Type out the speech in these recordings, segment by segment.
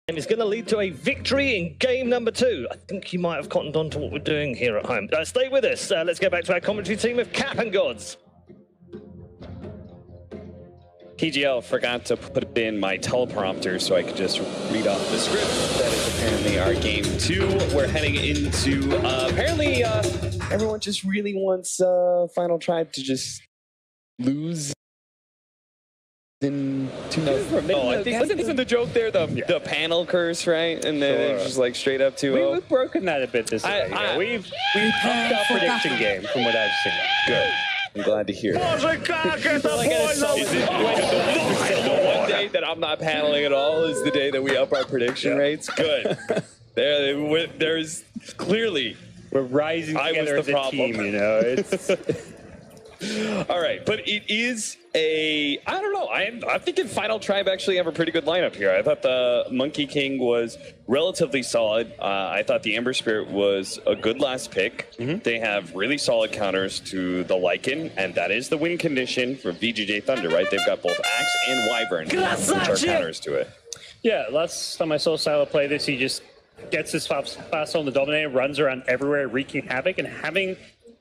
And it's going to lead to a victory in game number 2. I think you might have cottoned on to what we're doing here at home. Stay with us. Let's go back to our commentary team of Cap and Gods. PGL forgot to put in my teleprompter so I could just read off the script. That is apparently our game 2. We're heading into, apparently everyone just really wants Final Tribe to just lose. In 2-0. Oh, I think isn't the joke there the panel curse, right? And then it's just like straight up 2-0. We've broken that a bit this way. We've upped our prediction game from what I've seen. Good. I'm glad to hear it. Is it the one day that I'm not paneling at all is the day that we up our prediction rates? Good. There's clearly we're rising together as a team, you know. It's all right, but it is I don't know. I'm thinking Final Tribe actually have a pretty good lineup here. I thought the Monkey King was relatively solid. I thought the Ember Spirit was a good last pick. They have really solid counters to the Lycan, and that is the win condition for VGJ Thunder, right? They've got both Axe and Wyvern, which are counters to it. Yeah, last time I saw Silo play this, he just gets his fast on the Dominator, runs around everywhere, wreaking havoc, and having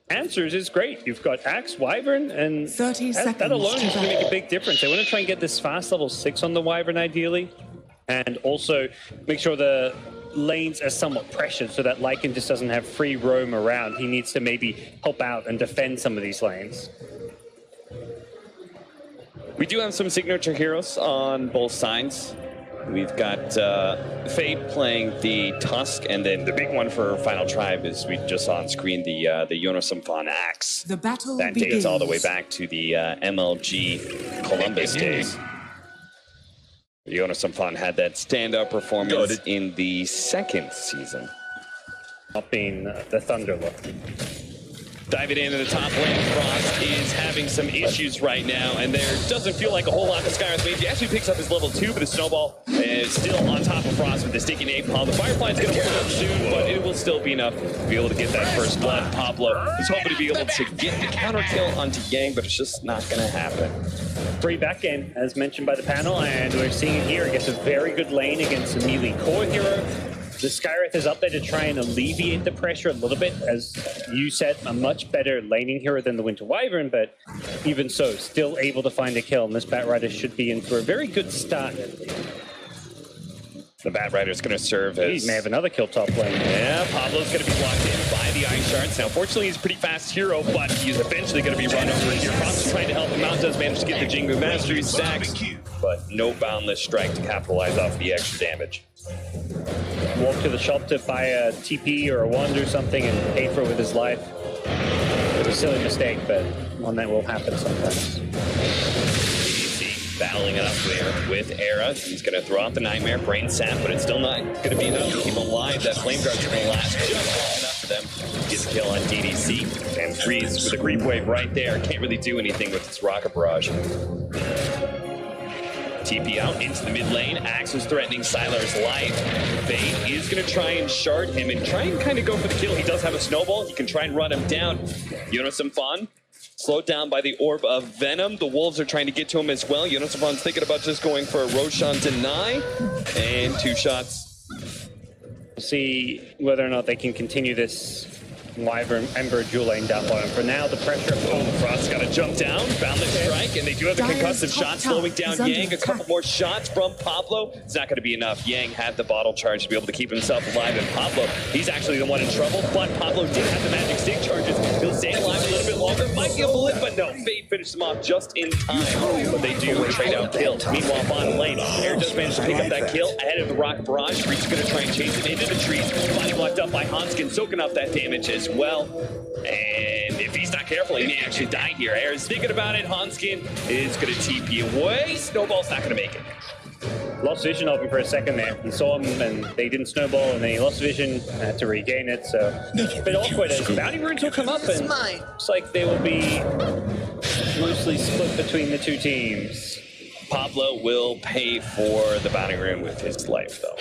answers is great. You've got Axe, Wyvern, and 30 seconds. That alone is going to make a big difference. They want to try and get this fast level 6 on the Wyvern ideally, and also make sure the lanes are somewhat pressured so that Lycan just doesn't have free roam around. He needs to maybe help out and defend some of these lanes. We do have some signature heroes on both sides. We've got Fate playing the Tusk, and then the big one for Final Tribe is we just saw on screen the Yonosamfon Axe. The battle that begins. dates all the way back to the MLG Columbus days. Yonosamfon had that standout performance in the 2nd season. Not being the Thunder look. Diving into the top lane, Frost is having some issues right now, and there doesn't feel like a whole lot for Skyr's made. He actually picks up his level 2, but his Snowball is still on top of Frost with the sticky napalm. The Firefly's going to pull up soon, but it will still be enough to be able to get that first blood. Pablo is hoping to be able to get the counter kill onto Yang, but it's just not going to happen. Free back game, as mentioned by the panel, and we're seeing it here. It gets a very good lane against a melee core hero. The Skyreth is up there to try and alleviate the pressure a little bit. As you said, a much better laning hero than the Winter Wyvern, but even so, still able to find a kill. And this Bat Rider should be in for a very good start. The Bat Rider is going to serve as... He may have another kill top lane. Yeah, Pablo's going to be locked in by the Ice Shards. Now, fortunately, he's a pretty fast hero, but he's eventually going to be run over here. Frost is trying to help him out, does manage to get the Jingu Mastery stacks, but no Boundless Strike to capitalize off the extra damage. Walk to the shop to buy a TP or a wand or something and pay for it with his life. It was a silly mistake, but one that will happen sometimes. Battling it up there with Era. He's going to throw out the Nightmare Brain Sap, but it's still not going to be enough to keep him alive. That Flame Guard's going to last just long enough for them to get the kill on DDC. And Freeze with a creep wave right there. Can't really do anything with its Rocket Barrage. TP out into the mid lane. Axe is threatening Sylar's life. Fate is going to try and shard him and try and kind of go for the kill. He does have a Snowball. He can try and run him down. Yonosamfon slowed down by the Orb of Venom. The Wolves are trying to get to him as well. Yonosamfon's thinking about just going for a Roshan Deny. And 2 shots. We'll see whether or not they can continue this Wyvern Ember dual lane down bottom. For now, the pressure of Frost's got to jump down, Boundless Strike, and they do have the concussive shot, slowing down Yang. A couple more shots from Pablo. It's not going to be enough. Yang had the bottle charge to be able to keep himself alive, and Pablo, he's actually the one in trouble, but Pablo did have the magic stick charges. He'll stay alive a little bit longer, might be able to live, but no, Fate finished him off just in time. But they do trade out kill. Meanwhile, bottom lane, Air does manage to pick up that kill ahead of the Rock Barrage. Freeze is going to try and chase it into the trees. Body blocked up by Hanskin, soaking up that damage as well. And if he's not careful, he may actually die here. Air is thinking about it. Hanskin is going to TP away. Snowball's not going to make it. Lost vision of him for a second there. He saw him and they didn't snowball, and then he lost vision, had to regain it. So a bit awkward. As bounty runes will come up, and looks like they will be mostly split between the 2 teams. Pablo will pay for the bounty rune with his life, though.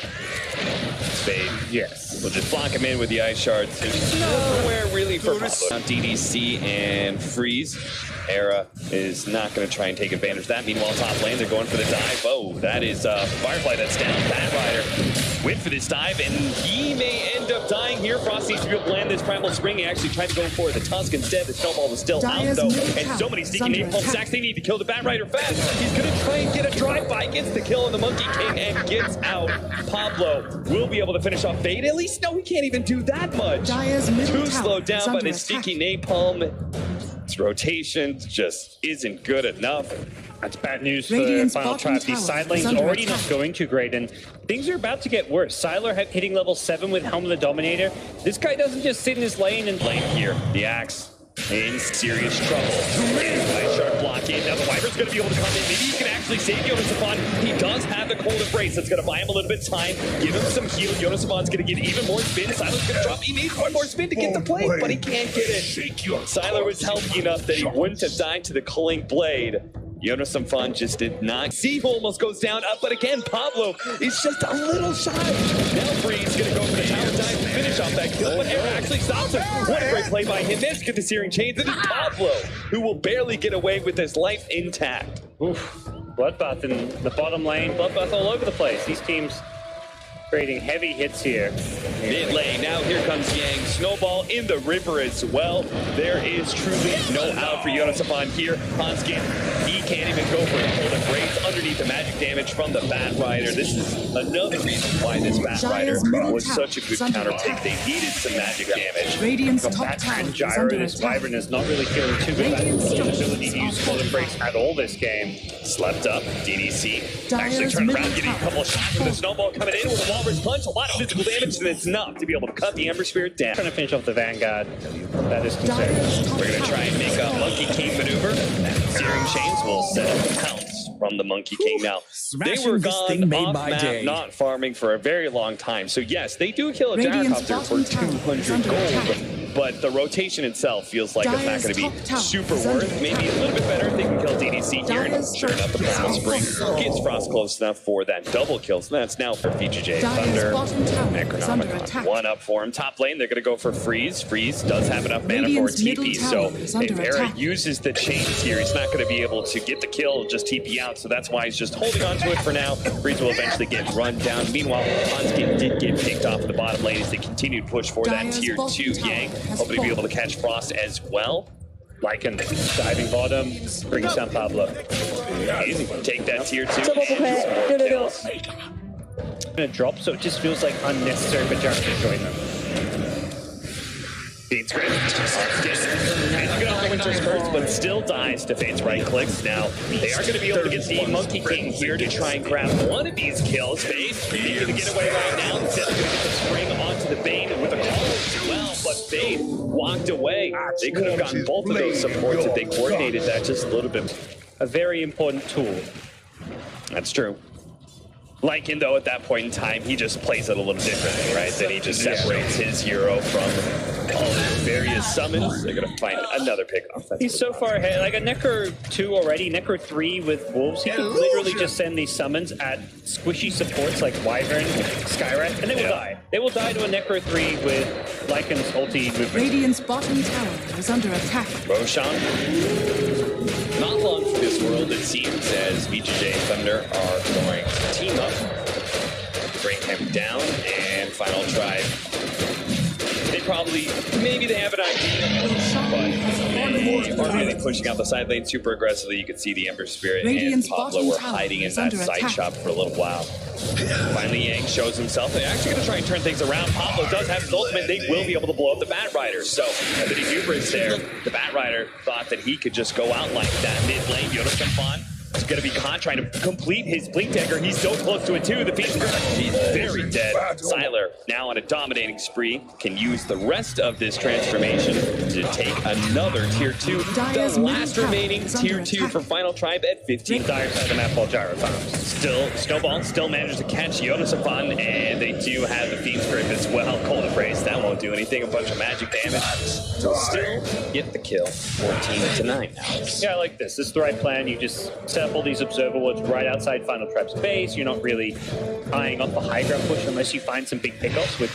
Spade, Yes. we'll just block him in with the ice shards. There's nowhere really for Pablo. Now DDC and Freeze. Era is not going to try and take advantage of that. Meanwhile, top lane, they're going for the dive. Oh, that is Firefly that's down. Bat Rider went for this dive, and he may end up dying here. Frost needs to be able to land this Primal Spring. He actually tried to go for the Tusk instead. The Snowball was still out, though. And so many sneaky napalm stacks. They need to kill the Bat Rider fast. He's going to try and get a drive-by. Gets the kill on the Monkey King and gets out. Pablo will be able to finish off Fade. At least, no, he can't even do that much. Too slowed down by the sneaky napalm. His rotation just isn't good enough. That's bad news for Final Tribe. These side lanes already not going too great, and things are about to get worse. Sylar hitting level 7 with Helm of the Dominator. This guy doesn't just sit in his lane and Lane here, the Axe in serious trouble. Nice sharp block in. Now the Viper's going to be able to come in. Maybe he can actually save Jonas Savant. He does have the Cold Embrace. That's going to buy him a little bit of time. Give him some heal. Jonas Savant's going to get even more spin. Sylar's going to drop. He needs one more spin to get the plate, but he can't get it. Sylar was healthy enough that he wouldn't have died to the Culling Blade. Jonas Savant just did not. Steve almost goes down, but again, Pablo is just a little shy. Now Freeze going to go for the tower dive to finish off that kill, but Era actually stops him. What a great play by him. Let's get the Searing Chains. It is Pablo who will barely get away with his life intact. oof, bloodbath in the bottom lane. Bloodbath all over the place. These teams creating heavy hits here. Mid lane, now here comes Yang. Snowball in the river as well. There is truly no out for Jonas Savant here. Hanskin, he can't even go for a Cold Embrace underneath the magic damage from the Bat Rider. This is another reason why this Bat Rider was such a good counter pick. They needed some magic damage. Radiant's top That tower and is Gyro, under this attack. Wyvern is not really feeling too good about his ability to use Cold Embrace at all this game. Slept up, DDC. Dyer's Actually turned around, middle getting a tower. couple of shots with the Snowball coming in with a Walrus Punch. A lot of physical damage, and it's enough to be able to cut the Ember Spirit down. Trying to finish off the Vanguard. That is concerning. Dyer's top We're going to try and make a tower Monkey King maneuver. Searing Chains will set up the pounce from the Monkey King. Now, they were Smashing this gone thing made off my map, day. not farming for a very long time. So yes, they do kill a Radiant's Gyrocopter for bottom tower is 200 under gold. attack. But the rotation itself feels like it's not Dyer's going to be top tower super is under worth. Maybe a little bit better if they can kill DDC here. And Dyer's sure enough, the top Primal tower Spring gets Frost close enough for that double kill. So that's now for VGJ Dyer's Tunder. bottom tower is under Necronomicon. attack. One up for him. Top lane, they're going to go for Freeze. Freeze does have enough mana for a Radiant's middle TP. tower So is if under Era attack. uses the chains here, he's not going to be able to get the kill, just TP out. So that's why he's just holding on to it for now. Freeze will eventually get run down. Meanwhile, Hanskin did get picked off at the bottom lane as they continue to push for that Dyer's tier bottom 2 tower Yang. has Hoping to be able to fallen. catch Frost as well. Lycan diving bottom, brings down Pablo. Easy. Take that tier 2. Double and pet. some more No, no, no. kills. Gonna drop, so it just feels like unnecessary for Jared to join them. Beats Grid. Managing it off the Winter's Curse, but still dies to Fate's right clicks. Now, they are going to be able to get the Monkey King here to try and grab one of these kills. Fate needing to get away right now. Instead, going to get the spring onto the Bane with a call as well. But Fate walked away. They could have gotten both of those supports if they coordinated that just a little bit. A very important tool. That's true. Lycan, though, at that point in time, he just plays it a little differently, right? Then he just separates his hero from all his various summons. They're going to find another pickoff. That's He's so far ahead, like a Necro 2 already, Necro 3 with Wolves. He could literally just send these summons at squishy supports like Wyvern, Skyrath, and they will die. They will die to a Necro 3 with Lycan's ulti movement. Radiant's bottom tower is under attack. Roshan. Not long for this world, it seems, as VGJ Thunder are going to team up to bring him down, and Final Tribe. They probably, maybe they have an idea, but they are really pushing out the side lane super aggressively. You can see the Ember Spirit Radiant's and Pablo bottom were tower hiding in is that under side attack. shop for a little while. Finally, Yang shows himself. They're actually going to try and turn things around. Pablo does have his ultimate. They will be able to blow up the Bat Rider. So, a bit of hubris there. The Bat Rider thought that he could just go out like that. Mid lane, Jonas Savant is going to be caught trying to complete his Blink Dagger. He's so close to it, too. The Fiend's very dead. Sylar, now on a dominating spree, can use the rest of this transformation to take another tier 2. Dyer's The middle last tower remaining is under tier 2 attack. for Final Tribe at 15. Dire side of the map while Gyro farms. Still, Snowball still manages to catch Jonas Savant, and they do have the Fiend's Grip as well. Cold Embrace, that won't do anything. A bunch of magic damage. to still get the kill, 14-9 now. Yeah, I like this. This is the right plan. You just set up all these observer wards right outside Final Trap's base. You're not really eyeing off the high ground push unless you find some big pickoffs, which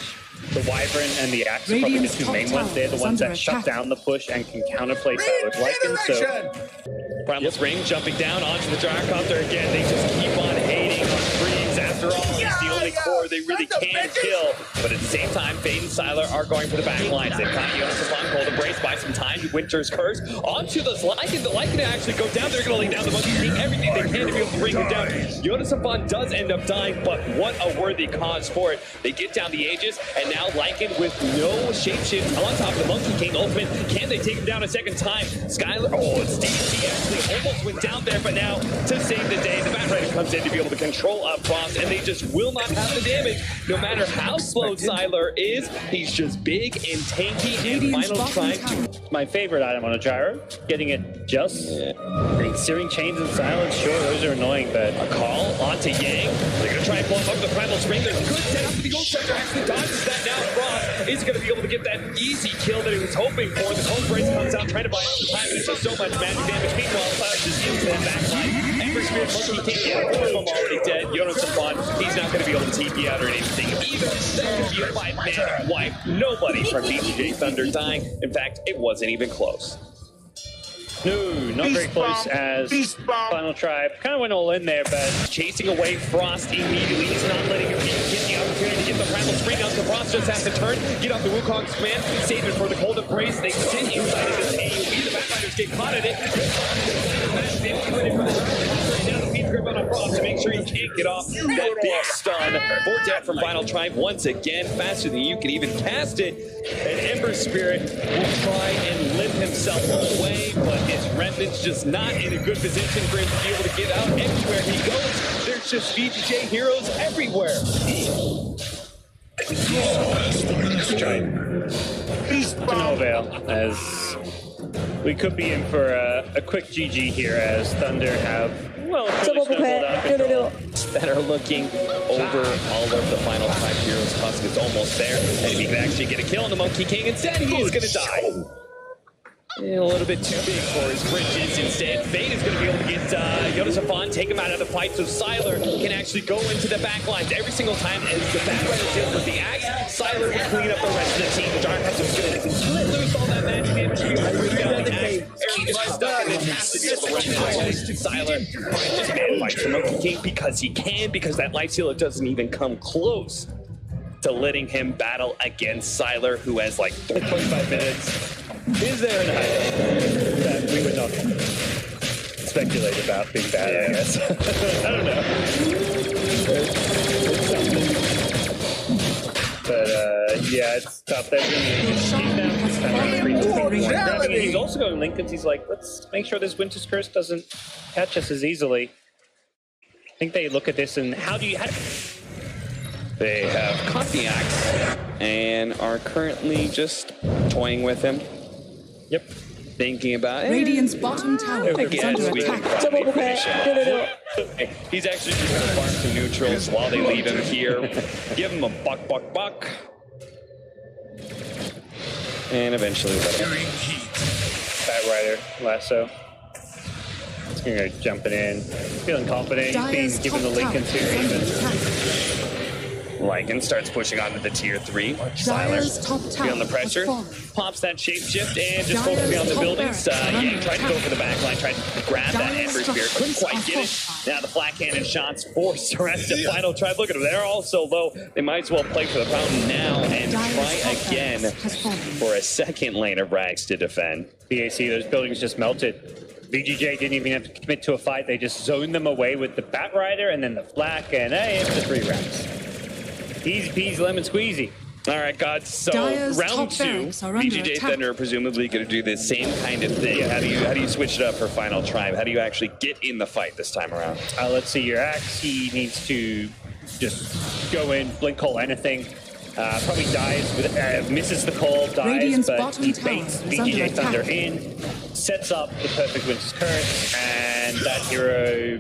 the Wyvern and the Axe are probably the two main ones. They're the ones that shut down the push and can counterplay Tyler's Lycan. So Primal Spring jumping down onto the Gyrocopter again. They just keep on hating on Freeze. After all, he's the only core they really can kill. But at the same time, Fade and Sylar are going for the back lines. They've got Yonasapan cold embrace by some time. Winter's Curse onto the Lycan. The Lycan actually go down. They're going to lay down the Monkey King. Everything they can to be able to bring him down. Yonasapan does end up dying, but what a worthy cause for it. They get down the Aegis, and now Lycan with no shapeshift on top of the Monkey King ultimate. Can they take him down a second time? Skylar, it's DT actually almost went down there, but now to save the day, the Batrider comes in to be able to control up Frost, and they just will not have the damage. No matter how slow Sylar is, he's just big and tanky, and Final trying to... My favorite item on a gyro, getting it just. Getting Searing Chains and Silence, sure, those are annoying, but... A call onto Yang. They're going to try and blow him up with the Primal Spring. There's a good setup, but the Gold Striker actually dodges that now. Frost is going to be able to get that easy kill that he was hoping for. The Cold Brace comes out, trying to buy some time, but it's just so much magic damage. Meanwhile, Cloud just into that backline. Ember Spirit, Monkey King, and four of them already dead. Yonasapan, he's not going to be able to TP out or anything either. That could be a 5-man wipe. Nobody from VGJ Tunder dying. In fact, it wasn't even close. No, not very close as Final Tribe kind of went all in there, but chasing away Frost immediately. He's not letting him get the opportunity to get the Primal Spring out. So Frost just has to turn, get off the Wukong's command, save it for the Cold Embrace. They sit inside of this AoE. The Backliners get caught in it. Now the feed grip on Frost to make sure he can't get off that big stun. 4 death from Final Tribe once again, faster than you can even cast it. And Ember Spirit will try and lift himself away, but his remnant's just not in a good position for him to be able to get out. Everywhere he goes, there's just VGJ heroes everywhere. to no avail, as we could be in for a quick GG here, as Thunder have, well, really snowballed out of control. That are looking over all of the Final Tribe heroes. Tusk is almost there, and if he can actually get a kill on the Monkey King, instead he's going to die. A little bit too big for his bridges. Instead, Fade is going to be able to get Yonasapan, take him out of the fight, so Sylar can actually go into the back lines every single time as the Batrider deals with the axe. Sylar can clean up the rest of the team. The Dark Hunter is going to let loose all that magic damage to be able to bring down the axe. Aaron gets stuck and then has to be able to run it. Sylar just man fights the Monkey King because he can, because that life stealer doesn't even come close to letting him battle against Sylar, who has like 25 minutes. Is there an item that we would not Speculate about being bad, I guess. I don't know. But yeah, it's tough. He's also going Lincoln's. He's like, let's make sure this Winter's Curse doesn't catch us as easily. I think they look at this and how do you... They have caught the axe and are currently just toying with him. Yep. Thinking about it. Radiant's bottom tower is under attack. He's actually just going to farm some neutrals while they leave him here. Give him a buck. And eventually let him. Batrider, lasso. He's going to go jumping in. Feeling confident. He's being given the Lincoln too. Lycan starts pushing onto the tier 3. Sylar, feel the pressure, pops that shapeshift and just focusing on the buildings. Yang tried to go for the backline, tried to grab that Ember Spirit, couldn't quite get it. Now the flat cannon shots force the rest of Final Tribe. Look at them, they're all so low. They might as well play for the fountain now and try again for a second lane of Rags to defend. BAC, those buildings just melted. VGJ didn't even have to commit to a fight. They just zoned them away with the Batrider and then the flak, and hey, it's the 3 rounds. Easy peasy lemon squeezy. All right, guys. So round 2, VGJ Thunder are presumably going to do the same kind of thing. How do you switch it up for Final Tribe? How do you actually get in the fight this time around? Let's see your axe. He needs to just go in, blink call anything. Probably dies with misses the call, dies, but he baits VGJ Thunder in, sets up the perfect Winter's Curse, and that hero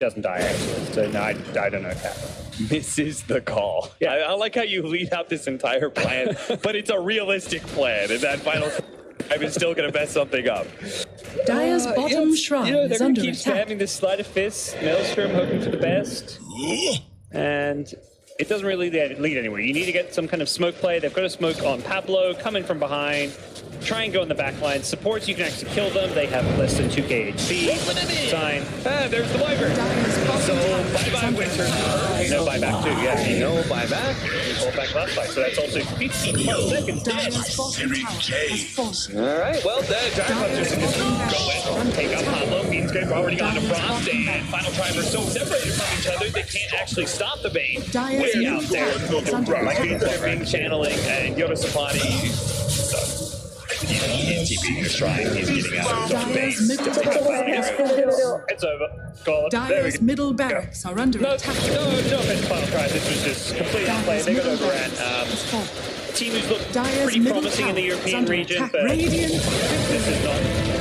Doesn't die, actually. So, no, I don't know, Cap. Misses the call. Yeah. I like how you lead out this entire plan, but it's a realistic plan, and that final time is still going to mess something up. Dire's bottom shrine They're is going under to keep attack. spamming this sleight of fist, Maelstrom, hoping for the best. And it doesn't really lead anywhere. You need to get some kind of smoke play. They've got a smoke on Pablo, coming from behind. Try and go in the back line. Supports, you can actually kill them. They have less than 2k HP. Sign. There's the Wyvern. So, bye-bye, Winter. No buyback, too. Yeah, No buyback. Pull back last fight. So that's also 15 seconds. Dire's bottom tower has fallen. All right, well, Dire's bottom barracks under Take up attack. Pablo. Fiend's already gone to Bronze, and Dire's Final Tribe are so separated from each other, they can't actually stop the Bane. Dire's Way middle out there. tower is under Like attack. Fiend's are being channeling, and Yoda Sapati. he can't keep being trying. He's getting out of the base. Dire's middle tower has fallen. It's over. Call it. There we Dire's go. middle barracks are under No attack. offense, Final Tribe. This was just complete outplay. Dire's They got middle over barracks at has fallen. a team who's looked Dire's pretty middle promising in the tower is European under region, attack. but Radiant this is not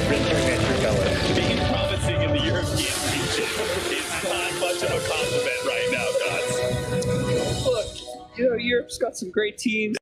really their true colors. Being promising in the European region is not much of a compliment right now, guys. Look, Europe's got some great teams.